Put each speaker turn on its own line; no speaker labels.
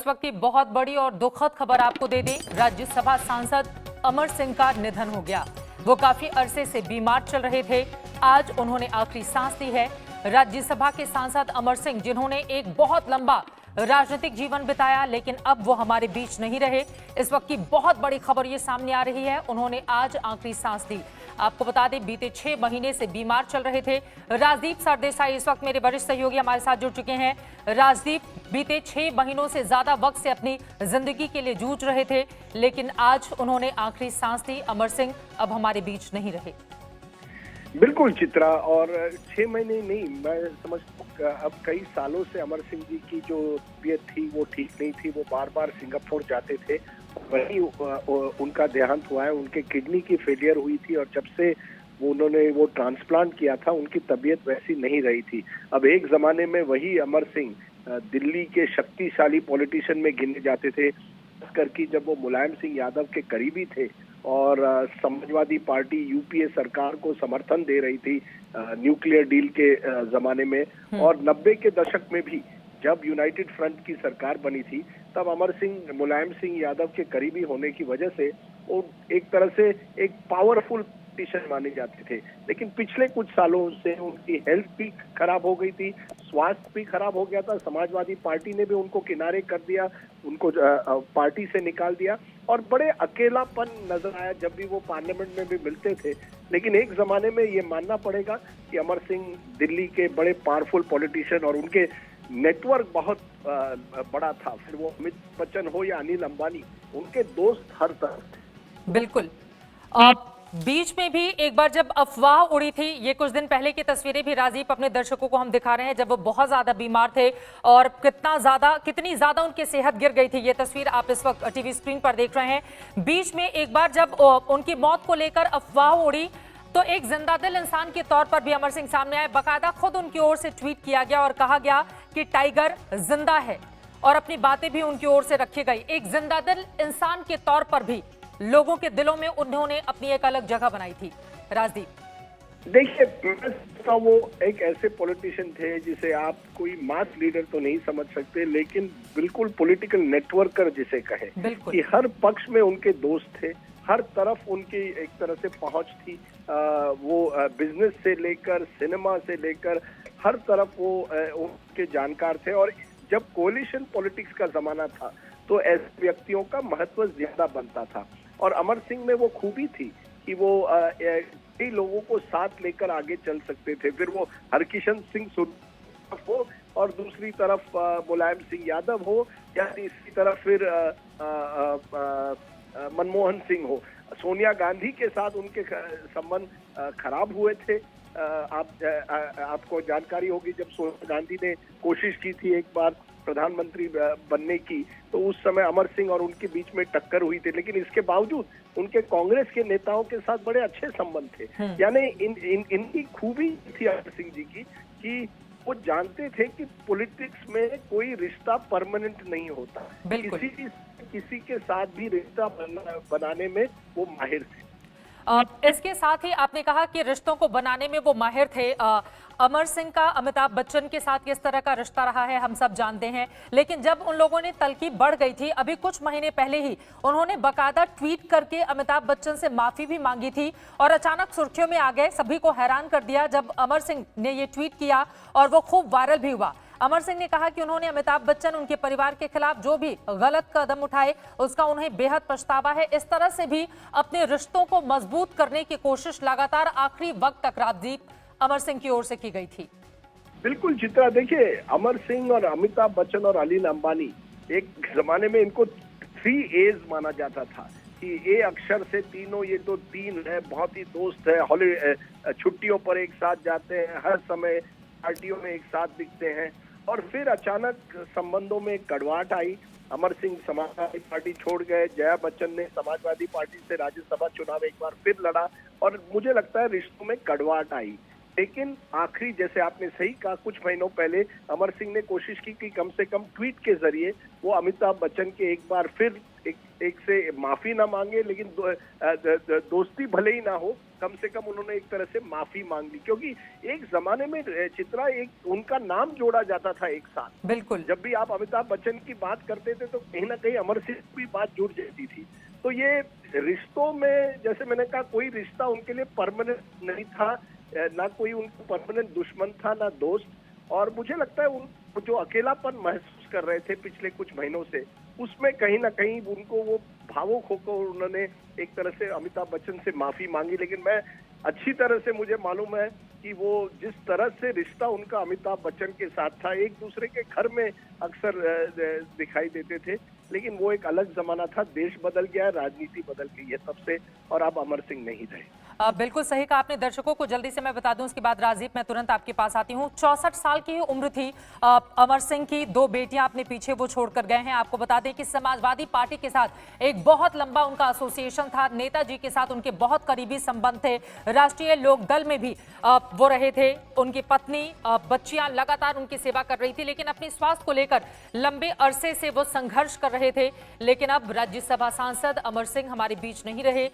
इस वक्त की बहुत बड़ी और दुखद खबर आपको दे दें, राज्यसभा सांसद अमर सिंह का निधन हो गया। वो काफी अरसे से बीमार चल रहे थे। आज उन्होंने आखिरी सांस ली है। राज्यसभा के सांसद अमर सिंह, जिन्होंने एक बहुत लंबा राजनीतिक जीवन बिताया, लेकिन अब वो हमारे बीच नहीं रहे। इस वक्त की बहुत बड़ी खबर ये सामने आ रही है, उन्होंने आज आखिरी सांस ली। आपको बता दें, बीते 6 महीने से बीमार चल रहे थे। राजदीप सरदेसाई इस वक्त मेरे वरिष्ठ सहयोगी हमारे साथ जुड़ चुके हैं। राजदीप, बीते 6 महीनों से ज्यादा वक्त से अपनी जिंदगी के लिए जूझ रहे थे, लेकिन आज उन्होंने आखिरी सांस ली। अमर सिंह अब हमारे बीच नहीं रहे।
बिल्कुल चित्रा, और 6 महीने नहीं, मैं समझता हूँ अब कई सालों से अमर सिंह जी की जो तबीयत थी वो ठीक नहीं थी। वो बार बार सिंगापुर जाते थे, वहीं उनका देहांत हुआ है। उनके किडनी की फेलियर हुई थी और जब से उन्होंने वो ट्रांसप्लांट किया था, उनकी तबीयत वैसी नहीं रही थी। अब एक जमाने में वही अमर सिंह दिल्ली के शक्तिशाली पॉलिटिशियन में गिने जाते थे, खासकर कि जब वो मुलायम सिंह यादव के करीबी थे और समाजवादी पार्टी यूपीए सरकार को समर्थन दे रही थी न्यूक्लियर डील के जमाने में। और 90 के दशक में भी जब यूनाइटेड फ्रंट की सरकार बनी थी, तब अमर सिंह मुलायम सिंह यादव के करीबी होने की वजह से वो एक तरह से एक पावरफुल पॉलिटिशियन माने जाते थे। लेकिन पिछले कुछ सालों से उनकी हेल्थ भी खराब हो गई थी, स्वास्थ्य भी खराब हो गया था। समाजवादी पार्टी ने भी उनको किनारे कर दिया, उनको पार्टी से निकाल दिया और बड़े अकेलापन नजर आया जब भी वो पार्लियामेंट में भी मिलते थे। लेकिन एक जमाने में ये मानना पड़ेगा कि अमर सिंह दिल्ली के बड़े पावरफुल पॉलिटिशियन और उनके नेटवर्क बहुत बड़ा था। फिर वो अमिताभ बच्चन हो या अनिल अंबानी, उनके दोस्त हर तरफ।
बिल्कुल। बीच में भी एक बार जब अफवाह उड़ी थी, ये कुछ दिन पहले की तस्वीरें भी राजीव अपने दर्शकों को हम दिखा रहे हैं, जब वो बहुत ज्यादा बीमार थे और कितनी ज्यादा उनकी सेहत गिर गई थी। ये तस्वीर आप इस वक्त टीवी स्क्रीन पर देख रहे हैं। बीच में एक बार जब उनकी मौत को लेकर अफवाह उड़ी, तो एक जिंदादिल इंसान के तौर पर भी अमर सिंह सामने आए। बाकायदा खुद उनकी ओर से ट्वीट किया गया और कहा गया कि टाइगर जिंदा है, और अपनी बातें भी उनकी ओर से रखी गई। एक जिंदादिल इंसान के तौर पर भी लोगों के दिलों में उन्होंने अपनी एक अलग जगह बनाई थी। राजदीप,
देखिए, वो एक ऐसे पॉलिटिशियन थे जिसे आप कोई मास लीडर तो नहीं समझ सकते, लेकिन बिल्कुल पॉलिटिकल नेटवर्कर जिसे कहे, कि हर पक्ष में उनके दोस्त थे, हर तरफ उनकी एक तरह से पहुंच थी। वो बिजनेस से लेकर सिनेमा से लेकर हर तरफ वो उनके जानकार थे। और जब कोलिशन पॉलिटिक्स का जमाना था तो ऐसे व्यक्तियों का महत्व ज्यादा बनता था। और अमर सिंह में वो खूबी थी कि वो कई लोगों को साथ लेकर आगे चल सकते थे। फिर वो हरकिशन सिंह हो और दूसरी तरफ मुलायम सिंह यादव हो, या तीसरी तरफ फिर मनमोहन सिंह हो। सोनिया गांधी के साथ उनके संबंध खराब हुए थे। आपको जानकारी होगी, जब सोनिया गांधी ने कोशिश की थी एक बार प्रधानमंत्री बनने की, तो उस समय अमर सिंह और उनके बीच में टक्कर हुई थी। लेकिन इसके बावजूद उनके कांग्रेस के नेताओं के साथ बड़े अच्छे संबंध थे। यानी इनकी खूबी थी अमर सिंह जी की कि वो जानते थे कि पॉलिटिक्स में कोई रिश्ता परमानेंट नहीं होता। किसी के साथ भी रिश्ता बनाने में वो माहिर थे।
इसके साथ ही आपने कहा कि रिश्तों को बनाने में वो माहिर थे। अमर सिंह का अमिताभ बच्चन के साथ किस तरह का रिश्ता रहा है हम सब जानते हैं, लेकिन जब उन लोगों ने तलकीब बढ़ गई थी, अभी कुछ महीने पहले ही उन्होंने बाकायदा ट्वीट करके अमिताभ बच्चन से माफी भी मांगी थी और अचानक सुर्खियों में आ गए। सभी को हैरान कर दिया जब अमर सिंह ने ये ट्वीट किया और वो खूब वायरल भी हुआ। अमर सिंह ने कहा कि उन्होंने अमिताभ बच्चन, उनके परिवार के खिलाफ जो भी गलत कदम उठाए, उसका उन्हें बेहद पछतावा है। इस तरह से भी अपने रिश्तों को मजबूत करने की कोशिश लगातार आखिरी वक्त तक राजदीप अमर सिंह की ओर से की गई थी।
बिल्कुल चित्रा, देखिए, अमर सिंह और अमिताभ बच्चन और अनिल अंबानी, एक जमाने में इनको 3 A's माना जाता था कि ए अक्षर से तीनों, ये तो 3 है, बहुत ही दोस्त है, छुट्टियों पर एक साथ जाते हैं, हर समय पार्टियों में एक साथ दिखते हैं। और फिर अचानक संबंधों में कड़वाहट आई। अमर सिंह समाजवादी पार्टी छोड़ गए, जया बच्चन ने समाजवादी पार्टी से राज्यसभा चुनाव एक बार फिर लड़ा और मुझे लगता है रिश्तों में कड़वाहट आई। लेकिन आखिरी, जैसे आपने सही कहा, कुछ महीनों पहले अमर सिंह ने कोशिश की कि कम से कम ट्वीट के जरिए वो अमिताभ बच्चन के एक बार फिर एक से माफी ना मांगे, लेकिन दोस्ती भले ही ना हो, कम से कम उन्होंने एक तरह से माफी मांग ली। क्योंकि एक जमाने में चित्रा एक उनका नाम जोड़ा जाता था एक साथ।
बिल्कुल।
जब भी आप अमिताभ बच्चन की बात करते थे तो कहीं ना कहीं अमर सिंह की बात जुड़ जाती थी। तो ये रिश्तों में, जैसे मैंने कहा, कोई रिश्ता उनके लिए परमानेंट नहीं था, ना कोई उनको परमानेंट दुश्मन था, ना दोस्त। और मुझे लगता है उन जो अकेलापन महसूस कर रहे थे पिछले कुछ महीनों से, उसमें कहीं ना कहीं उनको वो भावुक होकर उन्होंने एक तरह से अमिताभ बच्चन से माफी मांगी। लेकिन मैं अच्छी तरह से मुझे मालूम है कि वो जिस तरह से रिश्ता उनका अमिताभ बच्चन के साथ था, एक दूसरे के घर में अक्सर दिखाई देते थे। लेकिन वो एक अलग जमाना था, देश बदल गया है, राजनीति बदल गई है तब से, और अब अमर सिंह नहीं रहे।
बिल्कुल सही कहा आपने। दर्शकों को जल्दी से मैं बता दूं, उसके बाद राजीव मैं तुरंत आपके पास आती हूं। 64 साल की उम्र थी अमर सिंह की, 2 बेटियां अपने पीछे वो छोड़कर गए हैं। आपको बता दें कि समाजवादी पार्टी के साथ एक बहुत लंबा उनका एसोसिएशन था, नेताजी के साथ उनके बहुत करीबी संबंध थे, राष्ट्रीय लोक दल में भी वो रहे थे। उनकी पत्नी, बच्चियां लगातार उनकी सेवा कर रही थी, लेकिन अपने स्वास्थ्य को लेकर लंबे अरसे से वो संघर्ष कर रहे थे। लेकिन अब राज्यसभा सांसद अमर सिंह हमारे बीच नहीं रहे।